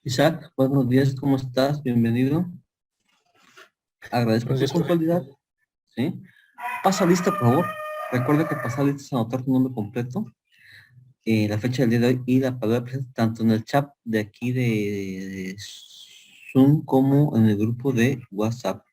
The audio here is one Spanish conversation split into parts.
Isaac, buenos días, ¿cómo estás? Bienvenido. Agradezco tu Francisco, puntualidad. ¿Sí? Pasa lista, por favor. Recuerda que pasar lista es anotar tu nombre completo, la fecha del día de hoy y la palabra presente tanto en el chat de aquí de Zoom como en el grupo de WhatsApp.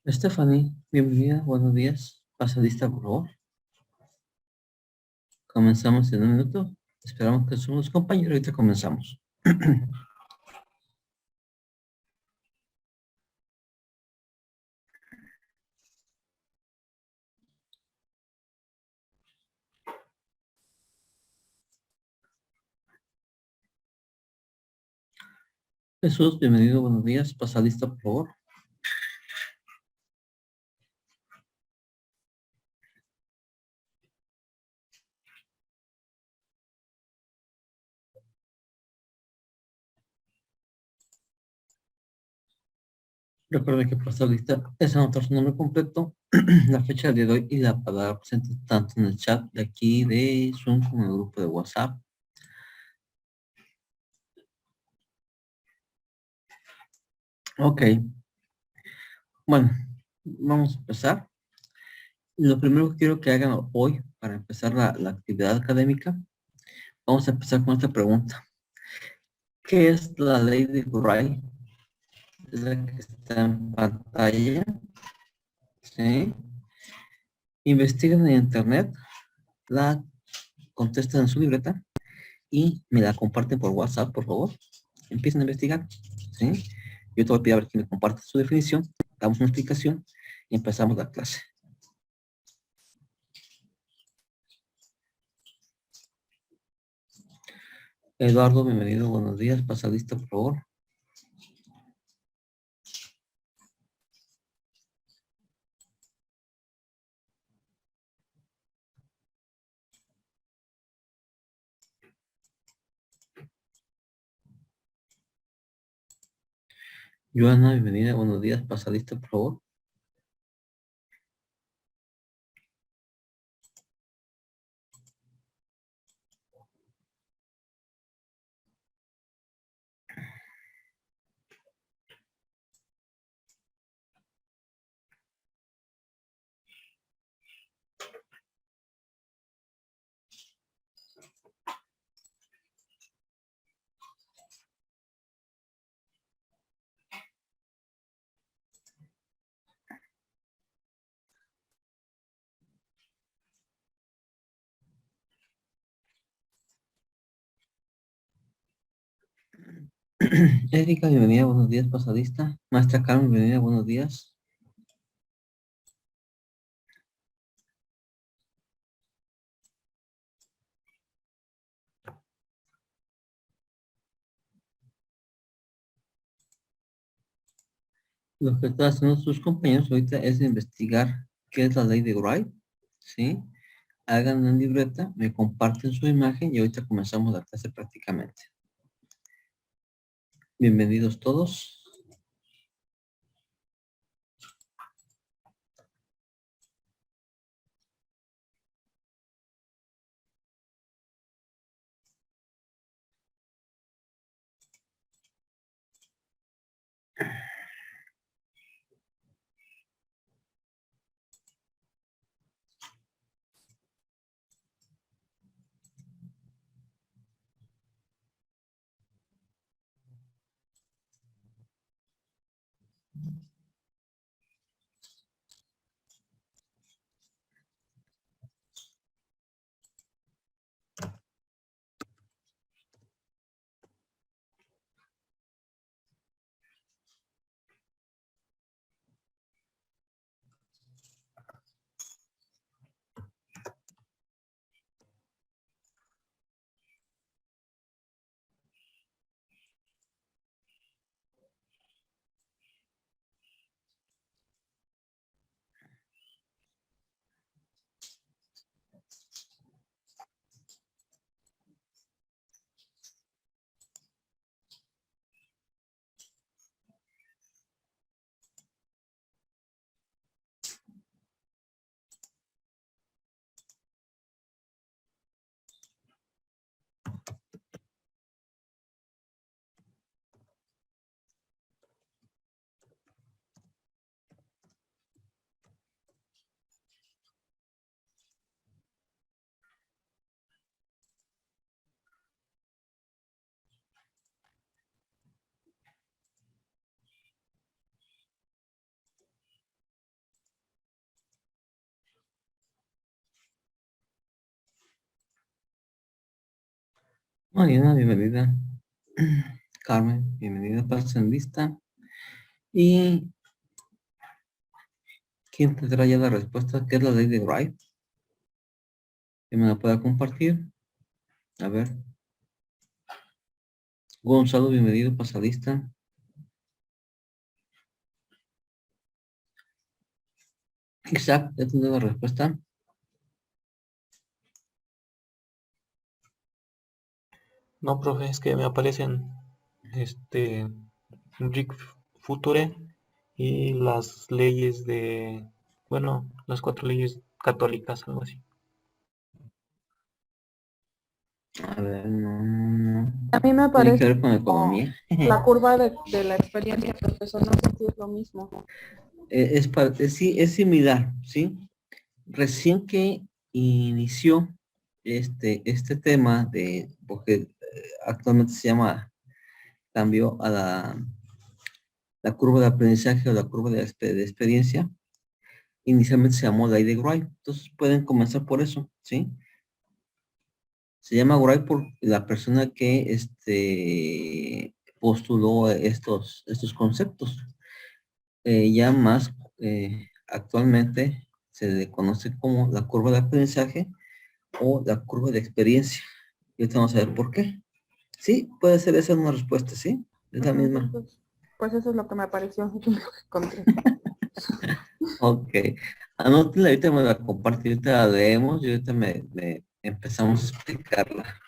Stephanie, bienvenida, buenos días. Pasa lista, por favor. Comenzamos en un minuto. Esperamos que somos compañeros. Ahorita comenzamos. Jesús, bienvenido, buenos días. Pasa lista, por favor. Recuerden que para estar lista es anotar su nombre completo, la fecha del día de hoy y la palabra presente tanto en el chat de aquí de Zoom como en el grupo de WhatsApp. Ok, bueno, vamos a empezar. Lo primero que quiero que hagan hoy para empezar la actividad académica, vamos a empezar con esta pregunta. ¿Qué es la ley de Gray? Es la que está en pantalla. ¿Sí? Investiguen en internet, la contestan en su libreta y me la comparten por WhatsApp, por favor. Empiecen a investigar, ¿sí? Yo te voy a pedir a ver que me comparte su definición, damos una explicación y empezamos la clase. Eduardo, bienvenido, buenos días, pasa lista, por favor. Joana, bienvenida, buenos días, pasa lista, por favor. Erika, bienvenida, buenos días, pasa lista. Maestra Carmen, bienvenida, buenos días. Lo que están haciendo sus compañeros ahorita es investigar qué es la ley de Wright, ¿sí? Hagan una libreta, me comparten su imagen y ahorita comenzamos la clase prácticamente. Bienvenidos todos. Mariana, bienvenida. Carmen, bienvenida. Pasen lista. ¿Y quién tendrá ya la respuesta? ¿Qué es la ley de Wright? ¿Que me la pueda compartir? A ver. Gonzalo, bienvenido. Pasa lista. Isaac, ¿ya tendrá la respuesta? No, profe, es que me aparecen Rick Future y las leyes de, bueno, las 4 leyes católicas, algo así. A ver, no. A mí me Tiene que parece ver con economía. la curva de la experiencia, profesor, no sé si es lo mismo. Sí, es similar, ¿sí? Recién que inició este tema porque actualmente se llama cambio a la curva de aprendizaje o la curva de experiencia, inicialmente se llamó ley de Wright, entonces pueden comenzar por eso, ¿sí? Se llama Wright por la persona que postuló estos conceptos. Ya más actualmente se le conoce como la curva de aprendizaje o la curva de experiencia. Y ahorita vamos a ver por qué. Sí, puede ser esa una respuesta, ¿sí? Es la misma. Pues eso es lo que me pareció que encontré. Ok. Anótenla, ahorita me la comparto, ahorita la leemos y ahorita empezamos a explicarla.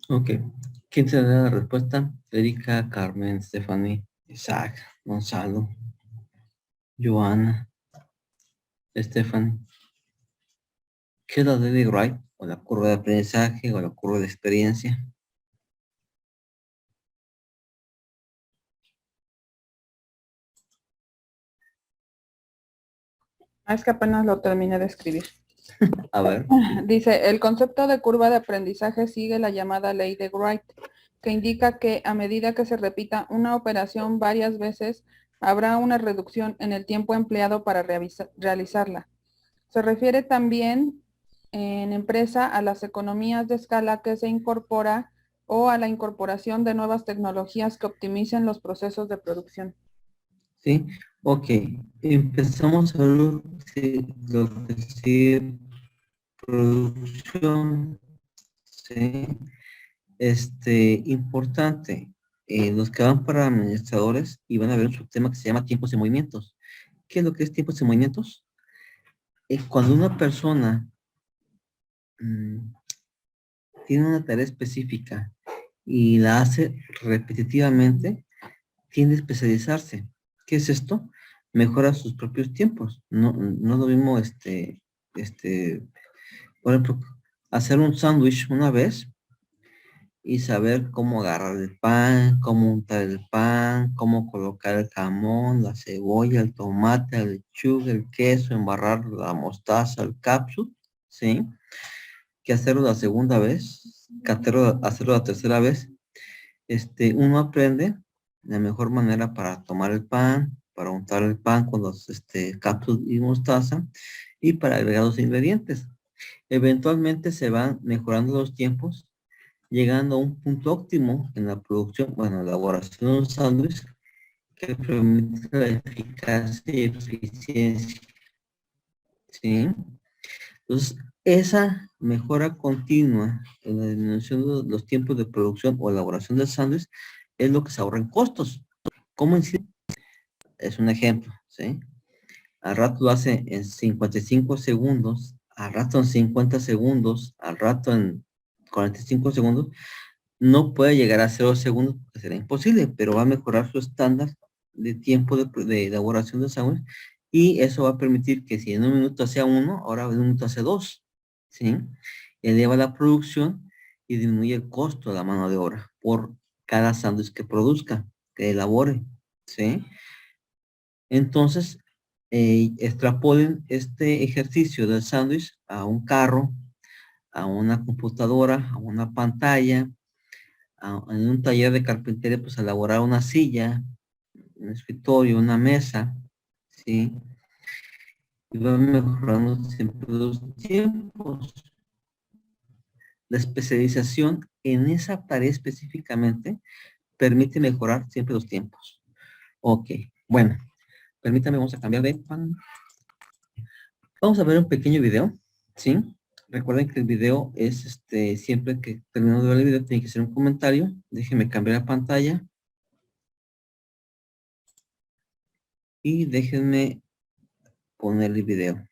Ok. ¿Quién te da la respuesta? Erika, Carmen, Stephanie, Isaac, Gonzalo, Joana, Stephanie. ¿Qué es la ley de Wright? O la curva de aprendizaje o la curva de experiencia. Es que apenas lo terminé de escribir. A ver. Dice, el concepto de curva de aprendizaje sigue la llamada ley de Wright, que indica que a medida que se repita una operación varias veces, habrá una reducción en el tiempo empleado para realizarla. Se refiere también en empresa a las economías de escala que se incorpora o a la incorporación de nuevas tecnologías que optimicen los procesos de producción. Sí, ok. Empezamos a ver lo que sigue producción. Sí. Importante. Los que van para administradores y van a ver un subtema que se llama tiempos y movimientos. ¿Qué es lo que es tiempos y movimientos? Cuando una persona tiene una tarea específica y la hace repetitivamente, tiende a especializarse. ¿Qué es esto? Mejora sus propios tiempos. No lo mismo, por ejemplo, hacer un sándwich una vez y saber cómo agarrar el pan, cómo untar el pan, cómo colocar el jamón, la cebolla, el tomate, la lechuga, el queso, embarrar la mostaza, el cápsula, ¿sí? Que hacerlo la segunda vez, que hacerlo la tercera vez. Uno aprende la mejor manera para tomar el pan, para untar el pan con los cápsulas y mostaza y para agregar los ingredientes. Eventualmente se van mejorando los tiempos, llegando a un punto óptimo en la producción, bueno, elaboración de un sándwich que permite la eficacia y eficiencia. ¿Sí? Entonces, esa mejora continua en la disminución de los tiempos de producción o elaboración del sándwich es lo que se ahorra en costos. ¿Cómo incide? Es un ejemplo, ¿sí? Al rato lo hace en 55 segundos, al rato en 50 segundos, al rato en 45 segundos. No puede llegar a 0 segundos porque será imposible, pero va a mejorar su estándar de tiempo de elaboración del sándwich y eso va a permitir que si en un minuto hacía 1, ahora en un minuto hace 2, ¿sí? Eleva la producción y disminuye el costo de la mano de obra por cada sándwich que produzca, que elabore, ¿sí? Entonces, extrapolen este ejercicio del sándwich a un carro, a una computadora, a una pantalla, en un taller de carpintería, pues elaborar una silla, un escritorio, una mesa, ¿sí? Y va mejorando siempre los tiempos. La especialización en esa tarea específicamente permite mejorar siempre los tiempos. Ok, bueno, permítame, vamos a cambiar de pan. Vamos a ver un pequeño video, ¿sí? Recuerden que el video es, siempre que terminamos de ver el video, tiene que ser un comentario. Déjenme cambiar la pantalla. Y déjenme poner el video.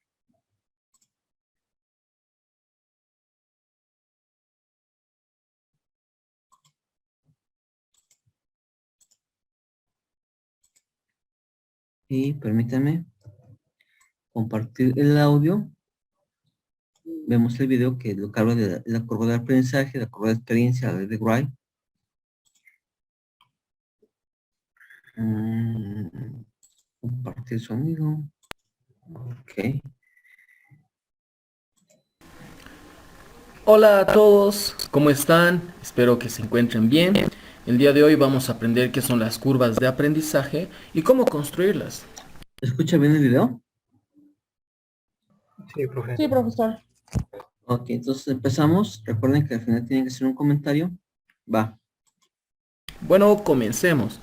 Y permítanme compartir el audio. Vemos el video que lo que habla de la curva de aprendizaje, la curva de experiencia, la ley de Wright. Compartir sonido. Ok. Hola a todos, ¿cómo están? Espero que se encuentren bien. El día de hoy vamos a aprender qué son las curvas de aprendizaje y cómo construirlas. ¿Escucha bien el video? Sí, profe. Sí, profesor. Ok, entonces empezamos. Recuerden que al final tienen que hacer un comentario. Va. Bueno, comencemos.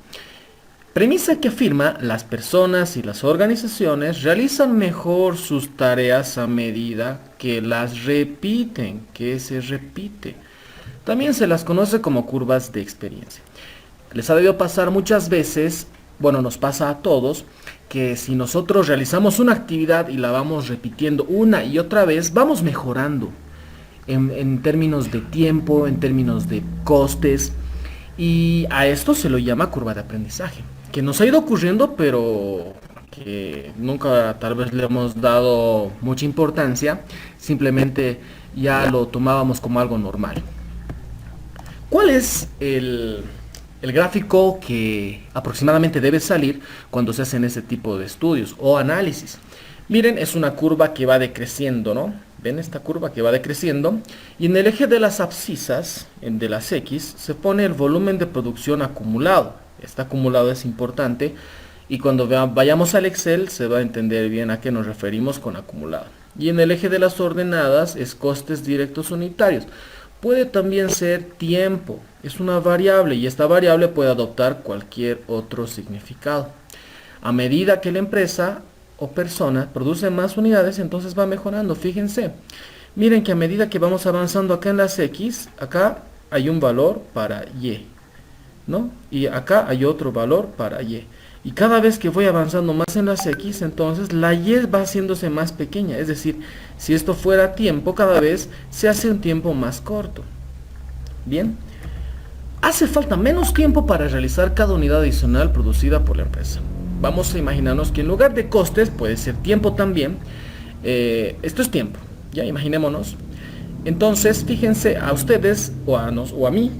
Premisa que afirma: las personas y las organizaciones realizan mejor sus tareas a medida que las repiten, que se repite. También se las conoce como curvas de experiencia. Les ha debido pasar muchas veces, bueno, nos pasa a todos, que si nosotros realizamos una actividad y la vamos repitiendo una y otra vez, vamos mejorando. en términos de tiempo, en términos de costes, y a esto se lo llama curva de aprendizaje, que nos ha ido ocurriendo, pero que nunca tal vez le hemos dado mucha importancia, simplemente ya lo tomábamos como algo normal. ¿Cuál es el gráfico que aproximadamente debe salir cuando se hacen ese tipo de estudios o análisis? Miren, es una curva que va decreciendo, ¿no? ¿Ven esta curva que va decreciendo? Y en el eje de las abscisas, de las X, se pone el volumen de producción acumulado. Este acumulado es importante y cuando vayamos al Excel se va a entender bien a qué nos referimos con acumulado. Y en el eje de las ordenadas es costes directos unitarios. Puede también ser tiempo, es una variable y esta variable puede adoptar cualquier otro significado. A medida que la empresa o persona produce más unidades, entonces va mejorando. Fíjense, miren que a medida que vamos avanzando acá en las X, acá hay un valor para Y, ¿no? Y acá hay otro valor para Y. Y cada vez que voy avanzando más en las X, entonces la Y va haciéndose más pequeña. Es decir, si esto fuera tiempo, cada vez se hace un tiempo más corto. Bien. Hace falta menos tiempo para realizar cada unidad adicional producida por la empresa. Vamos a imaginarnos que en lugar de costes, puede ser tiempo también. Esto es tiempo. Ya imaginémonos. Entonces, fíjense, a ustedes o a mí,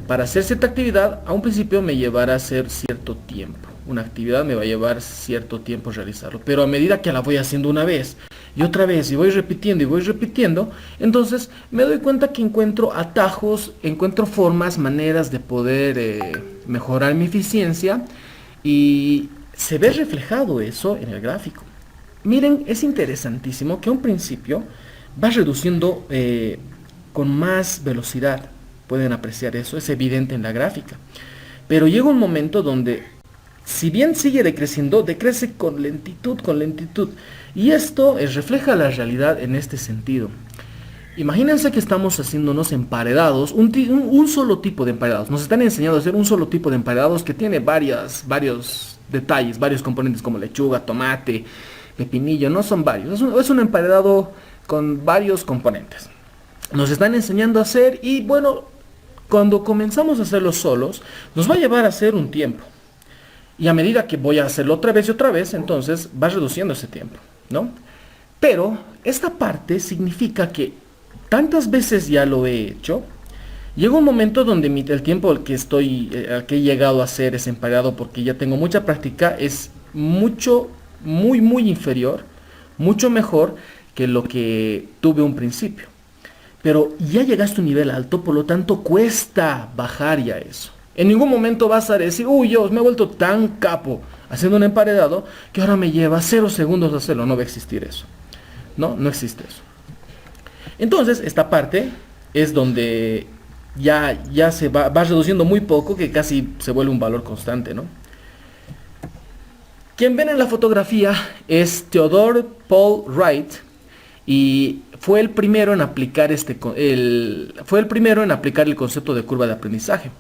para hacer cierta actividad, a un principio me llevará a hacer cierto tiempo. Una actividad me va a llevar cierto tiempo realizarlo, pero a medida que la voy haciendo una vez y otra vez y voy repitiendo, entonces me doy cuenta que encuentro atajos, encuentro formas, maneras de poder mejorar mi eficiencia y se ve reflejado eso en el gráfico. Miren, es interesantísimo que a un principio va reduciendo con más velocidad. Pueden apreciar eso, es evidente en la gráfica. Pero llega un momento donde si bien sigue decreciendo, decrece con lentitud. Y esto refleja la realidad en este sentido. Imagínense que estamos haciendo unos emparedados, un solo tipo de emparedados. Nos están enseñando a hacer un solo tipo de emparedados que tiene varios detalles, varios componentes como lechuga, tomate, pepinillo. No son varios, es un emparedado con varios componentes. Nos están enseñando a hacer y bueno, cuando comenzamos a hacerlo solos, nos va a llevar a hacer un tiempo. Y a medida que voy a hacerlo otra vez y otra vez, entonces va reduciendo ese tiempo, ¿no? Pero esta parte significa que tantas veces ya lo he hecho, llega un momento donde el tiempo al que he llegado a hacer ese emparedado, porque ya tengo mucha práctica, es muy inferior, mucho mejor que lo que tuve un principio. Pero ya llegaste a un nivel alto, por lo tanto cuesta bajar ya eso. En ningún momento vas a decir, uy, yo me he vuelto tan capo haciendo un emparedado que ahora me lleva 0 segundos hacerlo. No va a existir eso. No existe eso. Entonces, esta parte es donde ya se va reduciendo muy poco, que casi se vuelve un valor constante, ¿no? Quien ven en la fotografía es Theodore Paul Wright y fue el primero en aplicar el concepto de curva de aprendizaje.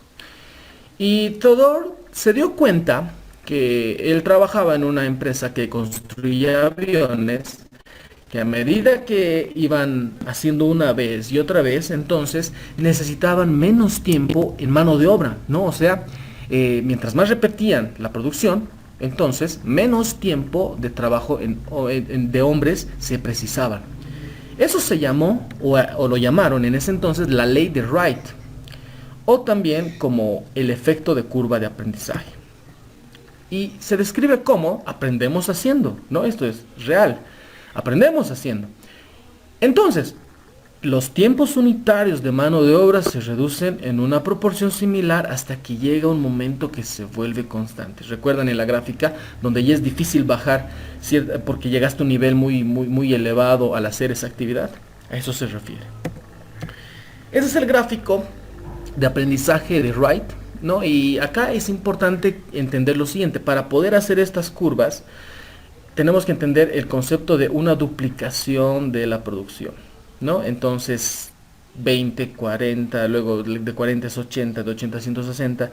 Y Theodore se dio cuenta que él trabajaba en una empresa que construía aviones, que a medida que iban haciendo una vez y otra vez, entonces necesitaban menos tiempo en mano de obra, ¿no? O sea, mientras más repetían la producción, entonces menos tiempo de trabajo de hombres se precisaban. Eso se llamó, o lo llamaron en ese entonces, la ley de Wright, o también como el efecto de curva de aprendizaje. Y se describe como aprendemos haciendo, ¿no? Esto es real, aprendemos haciendo. Entonces, los tiempos unitarios de mano de obra se reducen en una proporción similar hasta que llega un momento que se vuelve constante. Recuerdan en la gráfica donde ya es difícil bajar porque llegaste a un nivel muy elevado al hacer esa actividad. A eso se refiere. Ese es el gráfico de aprendizaje de Wright, ¿no? Y acá es importante entender lo siguiente. Para poder hacer estas curvas, tenemos que entender el concepto de una duplicación de la producción, ¿no? Entonces, 20, 40, luego de 40 es 80, de 80 a 160,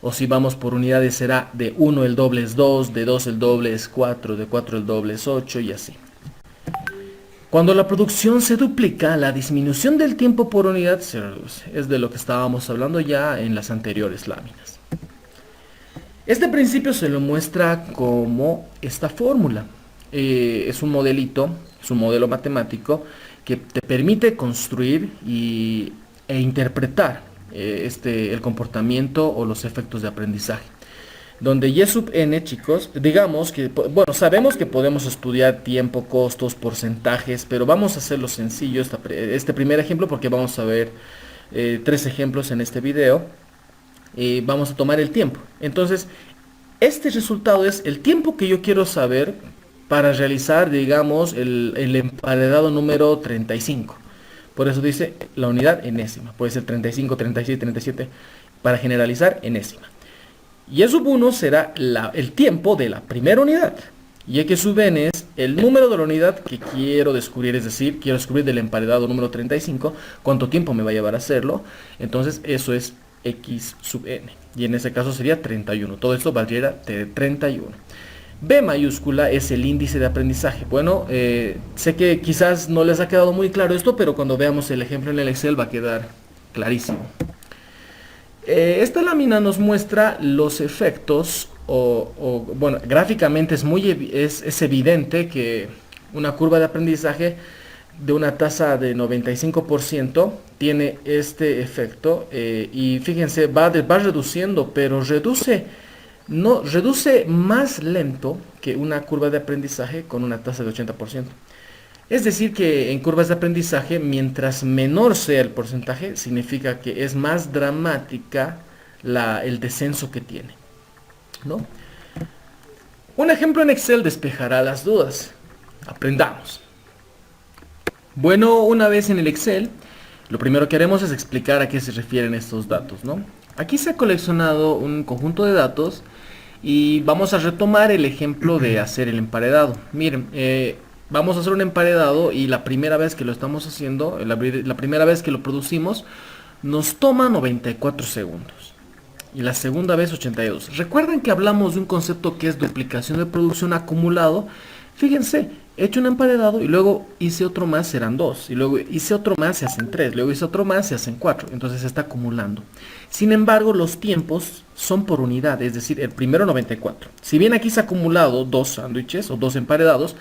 o si vamos por unidades será de 1 el doble es 2, de 2 el doble es 4, de 4 el doble es 8 y así. Cuando la producción se duplica, la disminución del tiempo por unidad se reduce. Es de lo que estábamos hablando ya en las anteriores láminas. Este principio se lo muestra como esta fórmula. Es un modelito, es un modelo matemático que te permite construir e interpretar el comportamiento o los efectos de aprendizaje. Donde y sub n, chicos, digamos que, bueno, sabemos que podemos estudiar tiempo, costos, porcentajes, pero vamos a hacerlo sencillo, este primer ejemplo, porque vamos a ver 3 ejemplos en este video. Vamos a tomar el tiempo. Entonces, este resultado es el tiempo que yo quiero saber para realizar, digamos, el emparedado número 35. Por eso dice la unidad enésima. Puede ser 35, 36, 37, para generalizar enésima. Y E sub 1 será el tiempo de la primera unidad. Y X sub n es el número de la unidad que quiero descubrir. Es decir, quiero descubrir del emparedado número 35 cuánto tiempo me va a llevar a hacerlo. Entonces eso es X sub n. Y en ese caso sería 31. Todo esto valdría de 31. B mayúscula es el índice de aprendizaje. Bueno, sé que quizás no les ha quedado muy claro esto, pero cuando veamos el ejemplo en el Excel va a quedar clarísimo. Esta lámina nos muestra los efectos, bueno, gráficamente es evidente que una curva de aprendizaje de una tasa de 95% tiene este efecto, y fíjense, va reduciendo, pero reduce más lento que una curva de aprendizaje con una tasa de 80%. Es decir que en curvas de aprendizaje, mientras menor sea el porcentaje, significa que es más dramática el descenso que tiene, ¿no? Un ejemplo en Excel despejará las dudas. Aprendamos. Bueno, una vez en el Excel, lo primero que haremos es explicar a qué se refieren estos datos, ¿no? Aquí se ha coleccionado un conjunto de datos y vamos a retomar el ejemplo de hacer el emparedado. Miren, vamos a hacer un emparedado y la primera vez que lo estamos haciendo, la primera vez que lo producimos, nos toma 94 segundos. Y la segunda vez 82. Recuerden que hablamos de un concepto que es duplicación de producción acumulado. Fíjense, he hecho un emparedado y luego hice otro más, serán 2. Y luego hice otro más, se hacen 3. Luego hice otro más, se hacen 4. Entonces se está acumulando. Sin embargo, los tiempos son por unidad, es decir, el primero 94. Si bien aquí se ha acumulado 2 sándwiches o 2 emparedados,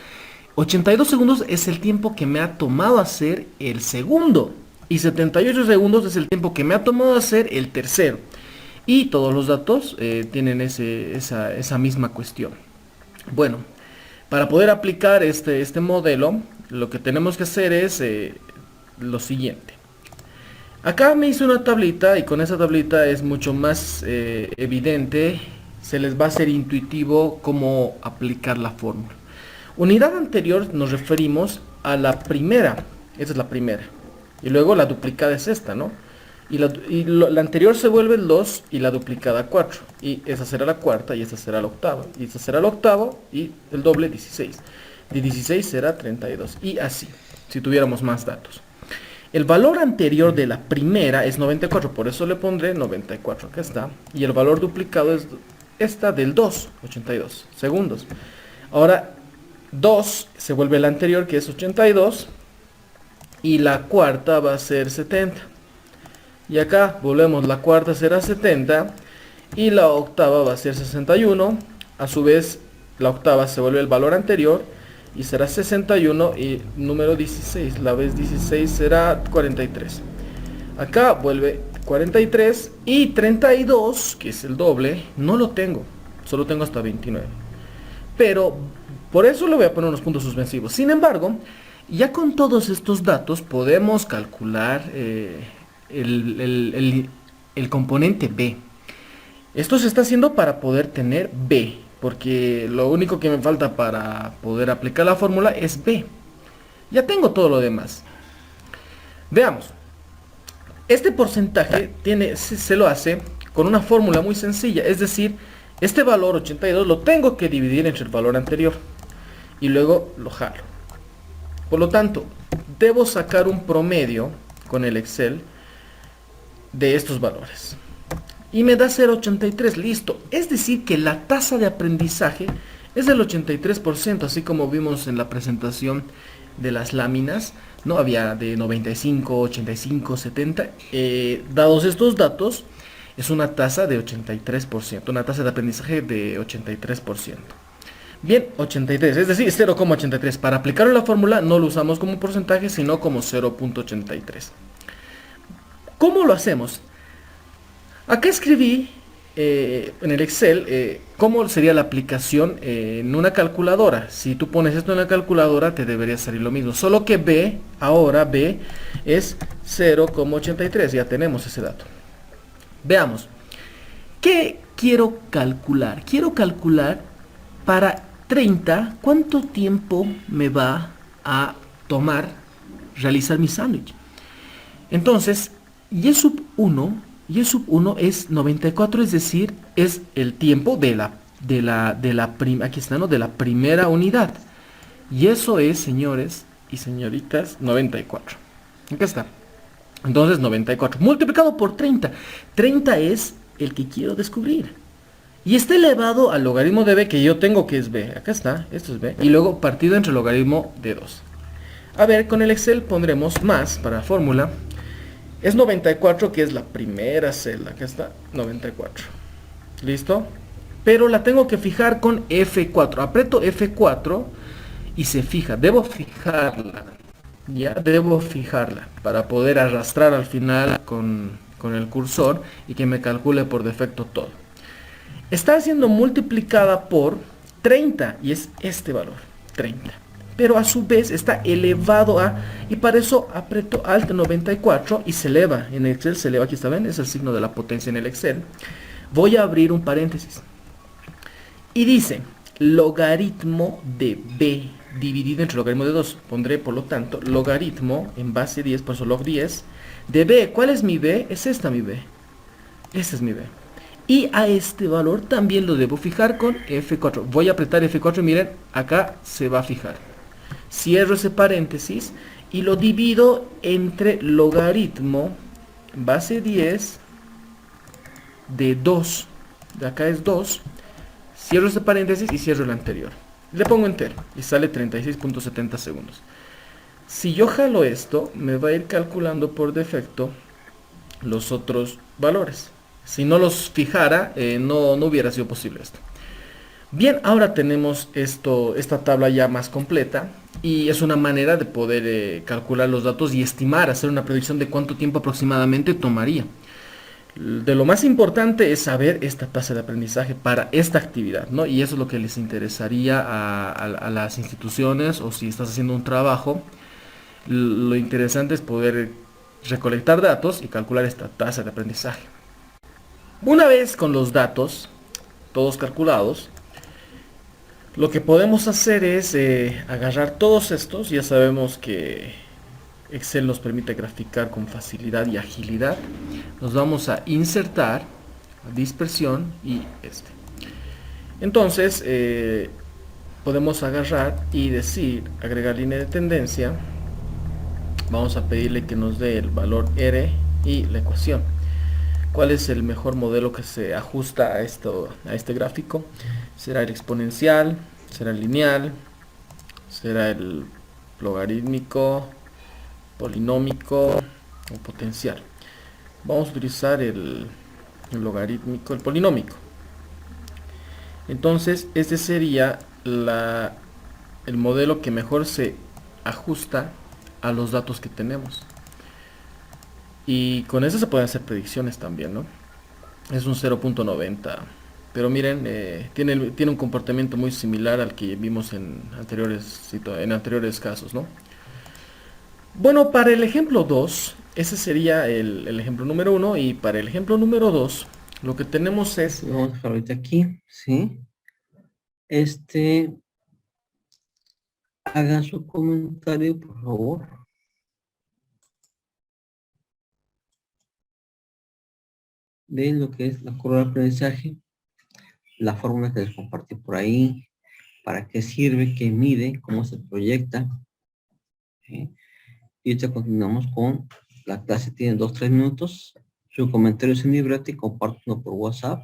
82 segundos es el tiempo que me ha tomado hacer el segundo. Y 78 segundos es el tiempo que me ha tomado hacer el tercero. Y todos los datos tienen esa misma cuestión. Bueno, para poder aplicar este modelo, lo que tenemos que hacer es lo siguiente. Acá me hice una tablita y con esa tablita es mucho más evidente, se les va a hacer intuitivo cómo aplicar la fórmula. Unidad anterior nos referimos a la primera, esta es la primera. Y luego la duplicada es esta, ¿no? Y la anterior se vuelve el 2 y la duplicada 4. Y esa será la cuarta y esta será la octava. Y esta será la octava y el doble 16. De 16 será 32. Y así, si tuviéramos más datos. El valor anterior de la primera es 94, por eso le pondré 94, acá está. Y el valor duplicado es esta del 2, 82 segundos. Ahora 2 se vuelve la anterior, que es 82. Y la cuarta va a ser 70. Y acá volvemos, la cuarta será 70 y la octava va a ser 61. A su vez la octava se vuelve el valor anterior y será 61 y número 16, la vez 16 será 43. Acá vuelve 43 y 32, que es el doble, no lo tengo, solo tengo hasta 29. Pero por eso le voy a poner unos puntos suspensivos. Sin embargo, ya con todos estos datos podemos calcular el componente B. Esto se está haciendo para poder tener B, porque lo único que me falta para poder aplicar la fórmula es B. Ya tengo todo lo demás. Veamos. Este porcentaje se lo hace con una fórmula muy sencilla, es decir, este valor 82 lo tengo que dividir entre el valor anterior y luego lo jalo. Por lo tanto, debo sacar un promedio con el Excel de estos valores y me da 0,83, listo. Es decir que la tasa de aprendizaje es del 83%, así como vimos en la presentación de las láminas, ¿no? Había de 95, 85, 70. Dados estos datos, es una tasa de 83%, una tasa de aprendizaje de 83%. Bien, 83, es decir, 0,83. Para aplicar la fórmula no lo usamos como porcentaje, sino como 0,83. ¿Cómo lo hacemos? Acá escribí en el Excel cómo sería la aplicación en una calculadora. Si tú pones esto en la calculadora te debería salir lo mismo. Solo que B, ahora B es 0,83. Ya tenemos ese dato. Veamos. ¿Qué quiero calcular? Quiero calcular para 30 cuánto tiempo me va a tomar realizar mi sándwich. Entonces, y sub 1 es 94, es decir, es el tiempo de aquí está, ¿no? De la primera unidad. Y eso es, señores y señoritas, 94. Acá está. Entonces, 94 multiplicado por 30. 30 es el que quiero descubrir. Y está elevado al logaritmo de b que yo tengo, que es b. Acá está, esto es b. Y luego partido entre el logaritmo de 2. A ver, con el Excel pondremos más para la fórmula. Es 94, que es la primera celda. Acá está, 94. ¿Listo? Pero la tengo que fijar con F4. Aprieto F4 y se fija. Debo fijarla. Ya, debo fijarla para poder arrastrar al final con el cursor y que me calcule por defecto todo. Está siendo multiplicada por 30 y es este valor, 30. Pero a su vez está elevado a, y para eso aprieto Alt 94 y se eleva. En Excel se eleva, aquí está, ven, es el signo de la potencia en el Excel. Voy a abrir un paréntesis. Y dice, logaritmo de b dividido entre logaritmo de 2. Pondré, por lo tanto, logaritmo en base 10, por eso log 10, de b. ¿Cuál es mi b? Es esta mi b. Este es mi b. Y a este valor también lo debo fijar con F4. Voy a apretar F4 y miren, acá se va a fijar. Cierro ese paréntesis y lo divido entre logaritmo base 10 de 2. De acá es 2. Cierro ese paréntesis y cierro el anterior. Le pongo enter y sale 36.70 segundos. Si yo jalo esto, me va a ir calculando por defecto los otros valores. Si no los fijara, no hubiera sido posible esto. Bien, ahora tenemos esta tabla ya más completa y es una manera de poder calcular los datos y estimar, hacer una predicción de cuánto tiempo aproximadamente tomaría. De lo más importante es saber esta tasa de aprendizaje para esta actividad, ¿no? Y eso es lo que les interesaría a las instituciones, o si estás haciendo un trabajo, lo interesante es poder recolectar datos y calcular esta tasa de aprendizaje. Una vez con los datos todos calculados, lo que podemos hacer es agarrar todos estos. Ya sabemos que Excel nos permite graficar con facilidad y agilidad. Nos vamos a insertar, a dispersión y este. Entonces podemos agarrar y decir, agregar línea de tendencia. Vamos a pedirle que nos dé el valor R y la ecuación. ¿Cuál es el mejor modelo que se ajusta a este gráfico? ¿Será el exponencial? ¿Será el lineal? ¿Será el logarítmico? ¿Polinómico? ¿O potencial? Vamos a utilizar el logarítmico, el polinómico. Entonces, este sería el modelo que mejor se ajusta a los datos que tenemos. Y con eso se pueden hacer predicciones también, ¿no? Es un 0.90. Pero miren, tiene un comportamiento muy similar al que vimos en anteriores casos, ¿no? Bueno, para el ejemplo 2, ese sería el ejemplo número 1. Y para el ejemplo número 2, lo que tenemos es... Vamos a dejar ahorita aquí, ¿sí? Haga su comentario, por favor. De lo que es la curva de aprendizaje, la fórmula que les compartí por ahí, para qué sirve, qué mide, cómo se proyecta. ¿Sí? Y ahorita continuamos con la clase. Tiene 2-3 minutos. Su comentario es en libreta y compártelo por WhatsApp.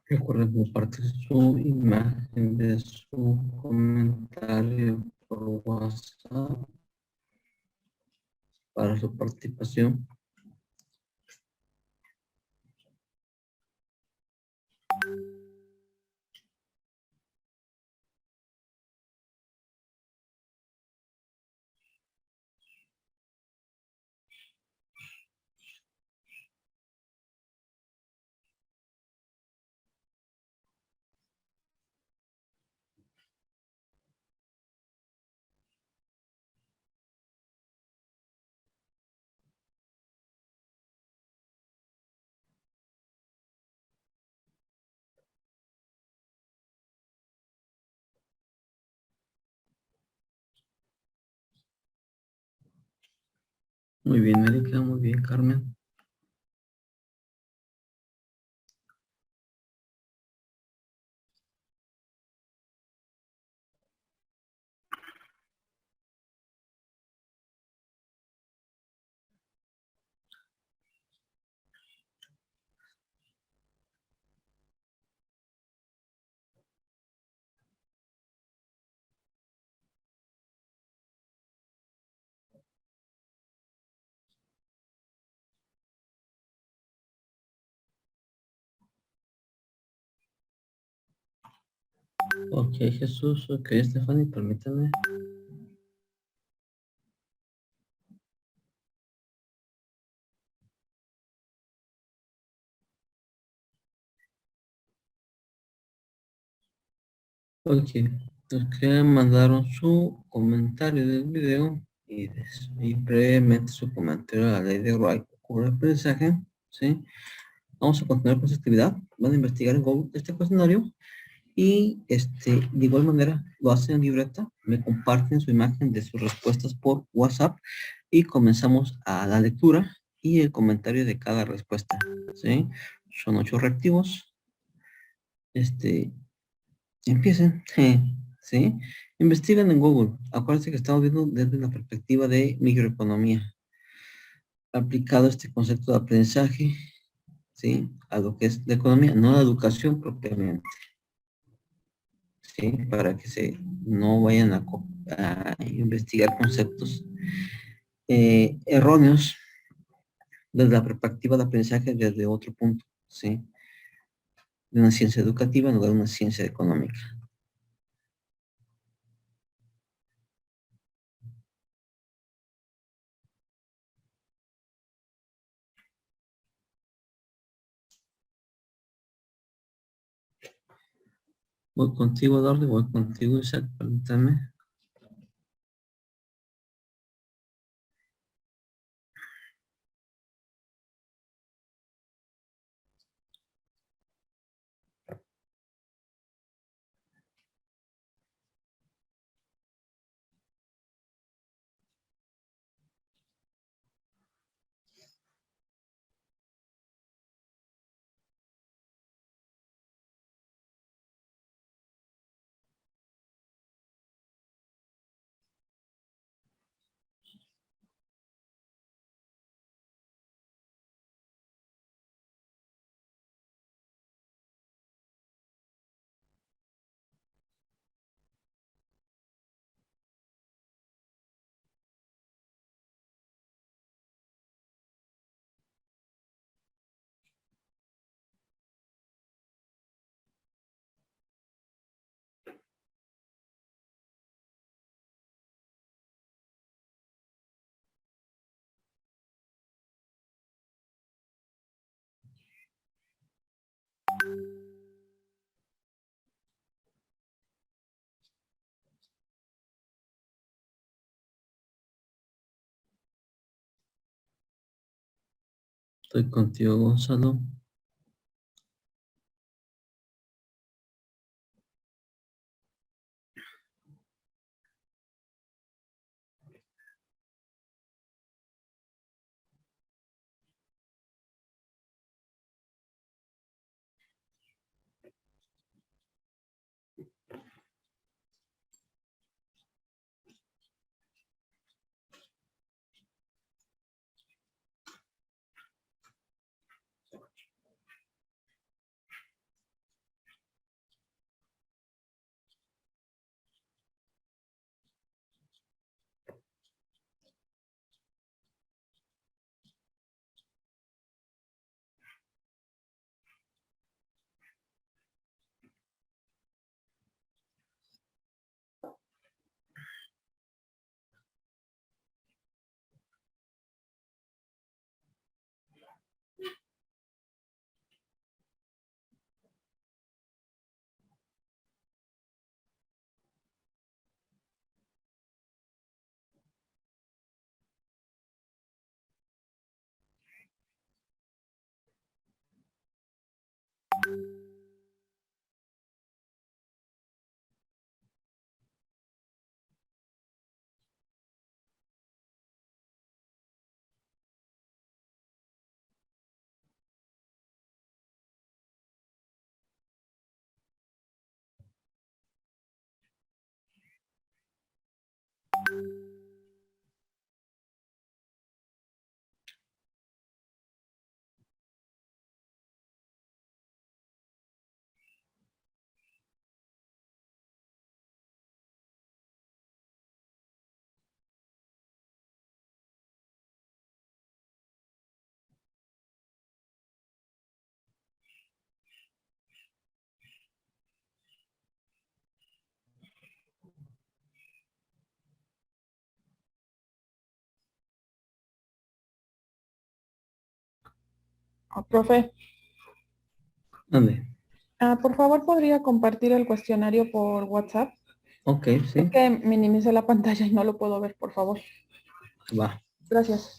Recuerden compartir su imagen de su comentario por WhatsApp para su participación. Muy bien, Erika, muy bien, Carmen. Ok, Jesús, ok, Stephanie, permítame. Ok, los que mandaron su comentario del video y brevemente su comentario a la ley de Wright sobre el aprendizaje, ¿sí? Vamos a continuar con esta actividad. Van a investigar en Google este cuestionario y de igual manera lo hacen en libreta, me comparten su imagen de sus respuestas por WhatsApp y comenzamos a la lectura y el comentario de cada respuesta, ¿sí? Son 8 reactivos. Empiecen, ¿sí? Investigan en Google. Acuérdense que estamos viendo desde la perspectiva de microeconomía. Aplicado este concepto de aprendizaje, ¿sí? A lo que es la economía, no la educación propiamente, ¿sí? Para que no vayan a investigar conceptos erróneos desde la perspectiva de aprendizaje desde otro punto, ¿sí? De una ciencia educativa en lugar de una ciencia económica. Voy contigo, Eduardo, voy contigo, Isaac, permítame. Estoy contigo, Gonzalo. Profe, ¿Dónde? por favor, ¿podría compartir el cuestionario por WhatsApp? Ok, sí, Es que minimicé la pantalla y no lo puedo ver, por favor. va. Gracias.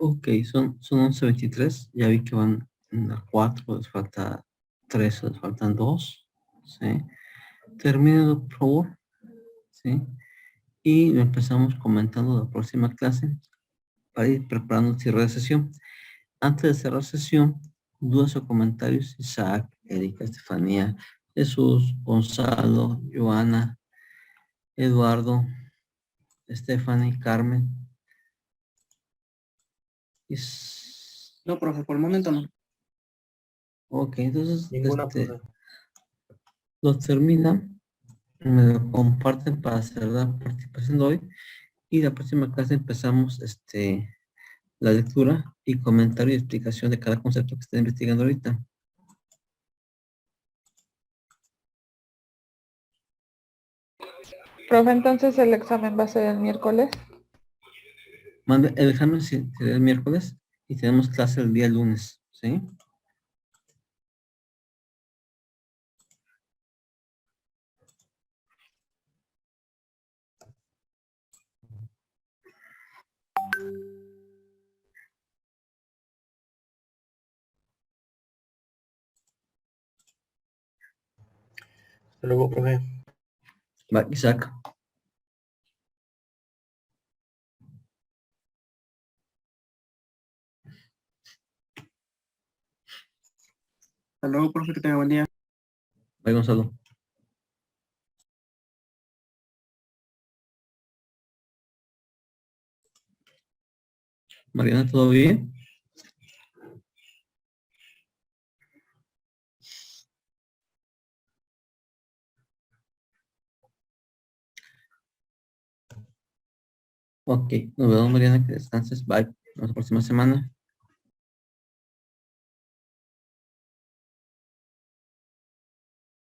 Ok, son 11:23. Ya vi que van a 4, les falta 3, les faltan 2. ¿Sí? Termínenlo, por favor. ¿Sí? Y empezamos comentando la próxima clase para ir preparando el cierre de sesión. Antes de cerrar sesión, dudas o comentarios, Isaac, Erika, Estefanía, Jesús, Gonzalo, Joana, Eduardo, Stephanie, Carmen. No, profe, por el momento no. Ok, entonces Ninguna, profe. lo terminan, me lo comparten para hacer la participación de hoy y la próxima clase empezamos la lectura y comentario y explicación de cada concepto que estén investigando ahorita. Profe, entonces el examen va a ser el miércoles. El examen será el miércoles y tenemos clase el día lunes, ¿sí? Hasta luego, profe. Va, Isaac. Hasta luego, profe, que tenga buen día. Va, Gonzalo. Mariana, ¿todo bien? Ok, nos vemos, Mariana, que descanses. Bye. Hasta la próxima semana.